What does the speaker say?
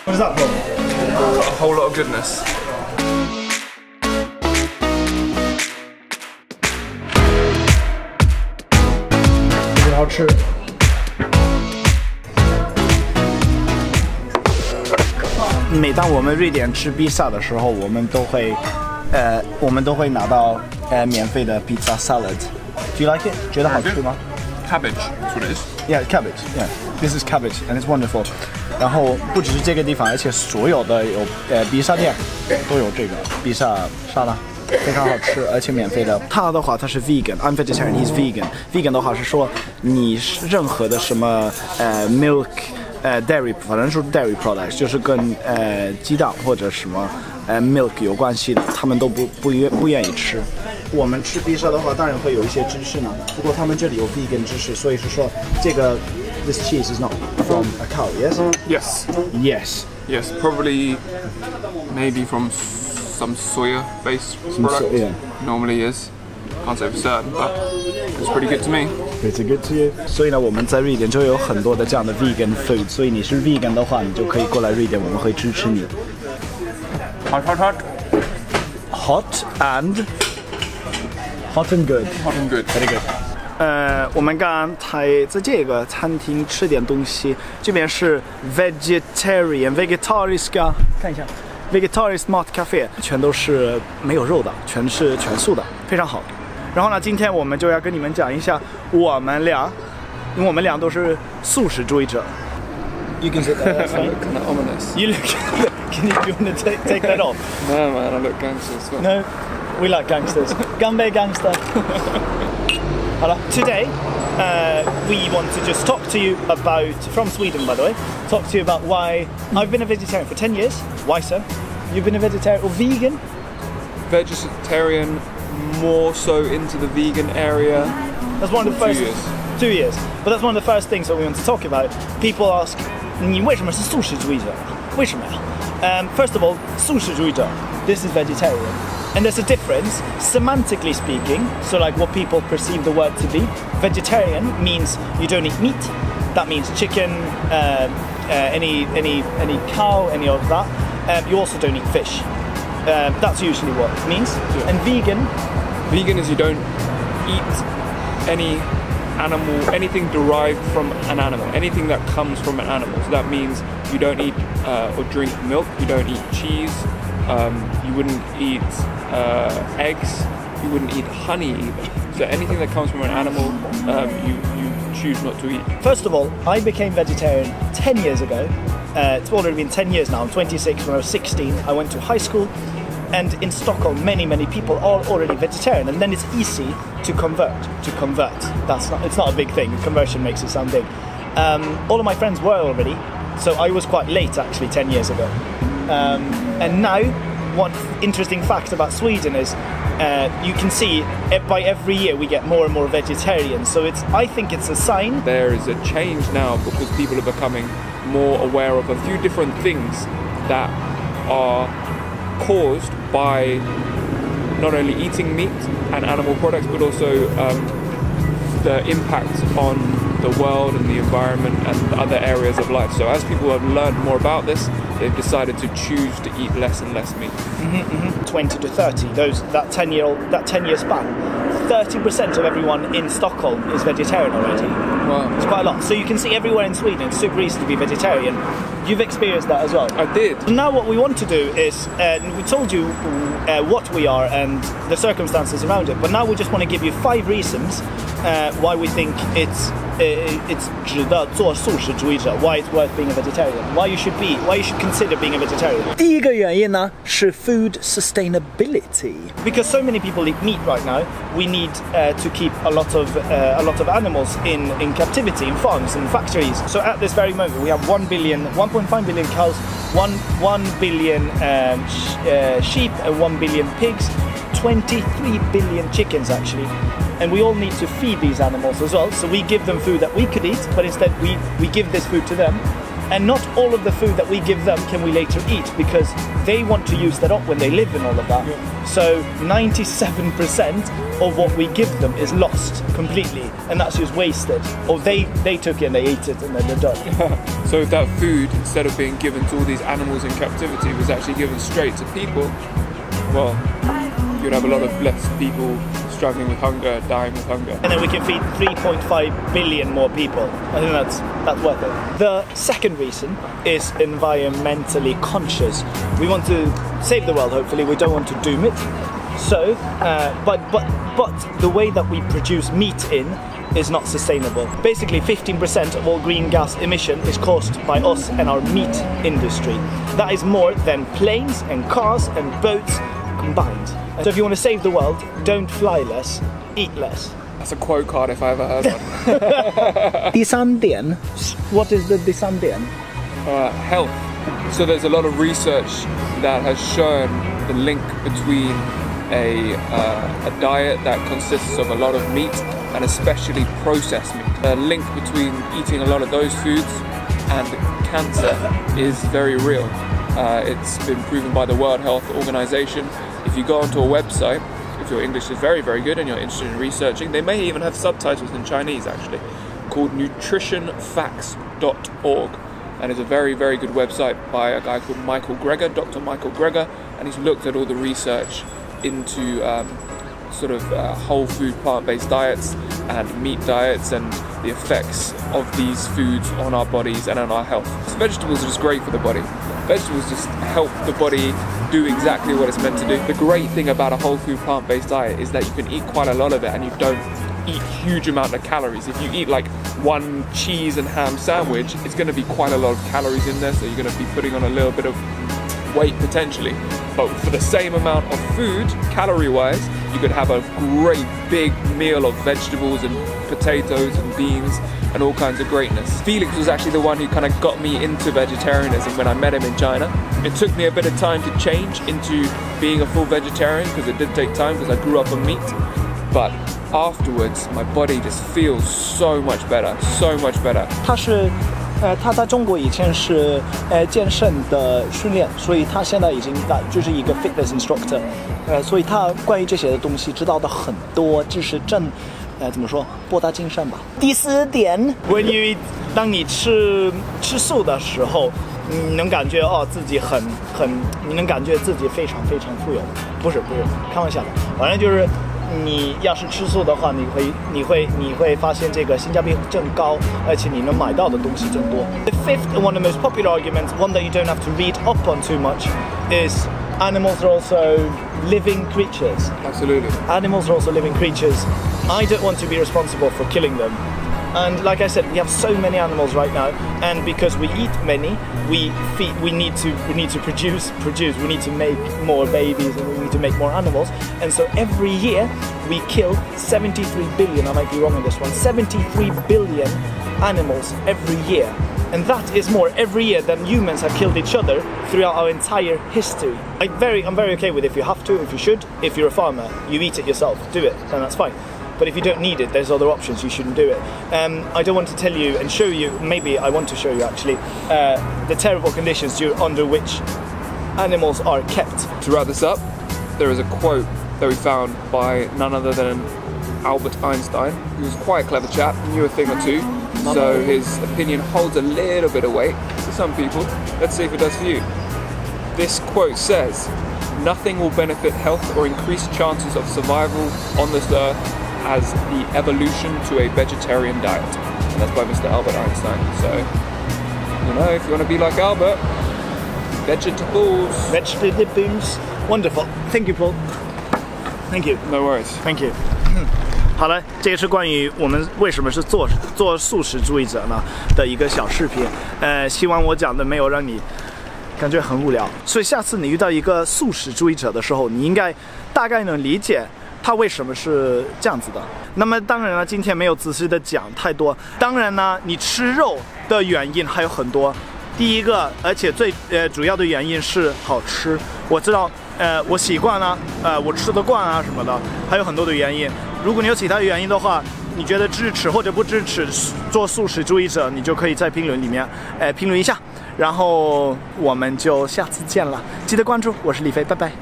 What is that from? A whole lot of goodness. 特别好吃。每当我们瑞典吃披萨的时候，我们都会拿到免费的 pizza salad. Do you like it? 觉得好吃吗 Cabbage, that's what it is. Yeah, cabbage. Yeah, this is cabbage, and it's wonderful. 然后不只是这个地方，而且所有的有披萨店都有这个披萨沙拉，非常好吃，而且免费的。他的话他是 vegan，I'm vegetarian, he's vegan. Vegan 的话是说你任何的什么milk。dairy， 反正是 dairy products， 就是跟鸡蛋或者什么milk 有关系的，他们都不愿意吃。我们吃披萨的话，当然会有一些芝士呢，不过他们这里有 vegan 芝士，所以是说这个 this cheese is not from a cow, yes? Yes. Yes. Yes, probably maybe from some soya-based product. Yeah. Normally is. Can't say for certain, but it's pretty good to me. Pretty good to you. 所以呢，我们在瑞典就有很多的这样的 vegan food， 所以你是 vegan 的话，你就可以过来瑞典，我们会支持你。Hot, hot, hot. Hot and good. Hot and good. Very good. 我们刚才在这个餐厅吃点东西，这边是 vegetariska， 看一下 vegetarisk mat cafe， 全都是没有肉的，全是全素的，非常好。然后呢，今天我们就要跟你们讲一下我们俩，因为我们俩都是素食主义者。You can sit there. That's fine. Kind of ominous. You look. Do you want to take that off? No, man, I look gangsters. No, we like gangsters. Gambe gangster. Hello. Today, we want to just talk to you about, from Sweden by the way, talk to you about why I've been a vegetarian for 10 years. Why so? You've been a vegetarian or vegan? Vegetarian, more so into the vegan area. That's one of the first 2 years. 2 years. But that's one of the first things that we want to talk about. People ask, 你为什么是素食主义者？为什么呀？ First of all, 素食主义者, this is vegetarian. And there's a difference, semantically speaking, so like what people perceive the word to be. Vegetarian means you don't eat meat. That means chicken, any cow, any of that. You also don't eat fish. That's usually what it means. Yeah. And Vegan is you don't eat any animal, anything derived from an animal, anything that comes from an animal. So that means you don't eat or drink milk, you don't eat cheese, you wouldn't eat eggs, you wouldn't eat honey either. So anything that comes from an animal, you choose not to eat. First of all, I became vegetarian 10 years ago. It's already been 10 years now. I'm 26. When I was 16, I went to high school. And in Stockholm, many people are already vegetarian, and then it's easy to convert. It's not a big thing. Conversion makes it sound big. All of my friends were already, so I was quite late actually 10 years ago. And now, one interesting fact about Sweden is you can see by every year we get more and more vegetarians. So I think it's a sign. There is a change now because people are becoming more aware of a few different things that are caused by not only eating meat and animal products, but also the impact on the world and the environment and other areas of life. So as people have learned more about this, they've decided to choose to eat less and less meat. 20 to 30, that 10-year span, 30% of everyone in Stockholm is vegetarian already. Wow. It's quite a lot. So you can see everywhere in Sweden, it's super easy to be vegetarian. You've experienced that as well. I did. Now what we want to do is, we told you what we are and the circumstances around it, but now we just want to give you 5 reasons why we think it's 值得做素食主义者, why it's worth being a vegetarian, why you should consider being a vegetarian. 第一个原因呢是 food sustainability. Because so many people eat meat right now, we need to keep a lot of animals in captivity in farms and factories. So at this very moment we have 1.5 billion cows, 1 billion sheep and 1 billion pigs, 23 billion chickens actually. And we all need to feed these animals as well. So we give them food that we could eat, but instead we give this food to them. And not all of the food that we give them can we later eat because they want to use that up when they live in all of that. So 97% of what we give them is lost completely, and that's just wasted. Or they took it and they ate it and then they're done. So if that food, instead of being given to all these animals in captivity, was actually given straight to people, well, you'd have a lot of less people struggling with hunger, dying with hunger. And then we can feed 3.5 billion more people. I think that's worth it. The second reason is environmentally conscious. We want to save the world, hopefully. We don't want to doom it. So, but the way that we produce meat is not sustainable. Basically, 15% of all green gas emission is caused by us and our meat industry. That is more than planes and cars and boats combined. So if you want to save the world, don't fly less, eat less. That's a quote card if I ever heard one. 第三点, what is the 第三点? Health. So there's a lot of research that has shown the link between a diet that consists of a lot of meat and especially processed meat. The link between eating a lot of those foods and cancer is very real. It's been proven by the World Health Organization. If you go onto a website, if your English is very, very good and you're interested in researching, they may even have subtitles in Chinese actually, called nutritionfacts.org. And it's a very, very good website by a guy called Michael Greger, Dr. Michael Greger, and he's looked at all the research into whole food plant-based diets and meat diets and the effects of these foods on our bodies and on our health. So vegetables are just great for the body. Vegetables just help the body do exactly what it's meant to do. The great thing about a whole food plant-based diet is that you can eat quite a lot of it and you don't eat huge amount of calories. If you eat like one cheese and ham sandwich, it's going to be quite a lot of calories in there, so you're going to be putting on a little bit of weight potentially. But for the same amount of food, calorie-wise, you could have a great big meal of vegetables and potatoes and beans and all kinds of greatness. Felix was actually the one who kind of got me into vegetarianism when I met him in China. It took me a bit of time to change into being a full vegetarian because it did take time because I grew up on meat. But afterwards, my body just feels so much better, so much better. 他在中国以前是健身的训练，所以他现在已经就是一个 fitness instructor，所以他关于这些的东西知道的很多，就是怎么说博大精深吧。第四点 ，When you eat， 当你吃素的时候，你能感觉自己你能感觉自己非常非常富有。不是开玩笑的，反正就是。你要是吃素的话，你会发现这个性价比更高，而且你能买到的东西更多。The fifth and one of the most popular arguments, one that you don't have to read up on too much, is animals are also living creatures. Absolutely. Animals are also living creatures. I don't want to be responsible for killing them. And like I said, we have so many animals right now, and because we eat many, we need to produce. We need to make more babies, and we need to make more animals. And so every year we kill 73 billion. I might be wrong on this one. 73 billion animals every year, and that is more every year than humans have killed each other throughout our entire history. I'm very okay with if you have to, if you should. If you're a farmer, you eat it yourself. Do it, and that's fine. But if you don't need it, there's other options, you shouldn't do it. I don't want to tell you and show you, maybe I want to show you actually, the terrible conditions under which animals are kept. To wrap this up, there is a quote that we found by none other than Albert Einstein, who was quite a clever chap, knew a thing or two, so his opinion holds a little bit of weight to some people. Let's see if it does for you. This quote says, "Nothing will benefit health or increase chances of survival on this earth as the evolution to a vegetarian diet." And that's by Mr. Albert Einstein. So, if you want to be like Albert, vegetables. Vegetables. Wonderful. Thank you, Paul. Thank you. No worries. Thank you. 好了，这个是关于我们为什么是做素食主义者呢的一个小视频。希望我讲的没有让你感觉很无聊。所以下次你遇到一个素食主义者的时候，你应该大概能理解它为什么是这样子的。那么当然了，今天没有仔细的讲太多。当然呢，你吃肉的原因还有很多。第一个，而且最主要的原因是好吃。我知道，我习惯了，我吃得惯啊什么的，还有很多的原因。如果你有其他原因的话，你觉得支持或者不支持做素食主义者，你就可以在评论里面评论一下，然后我们就下次见了，记得关注，我是李飞，拜拜。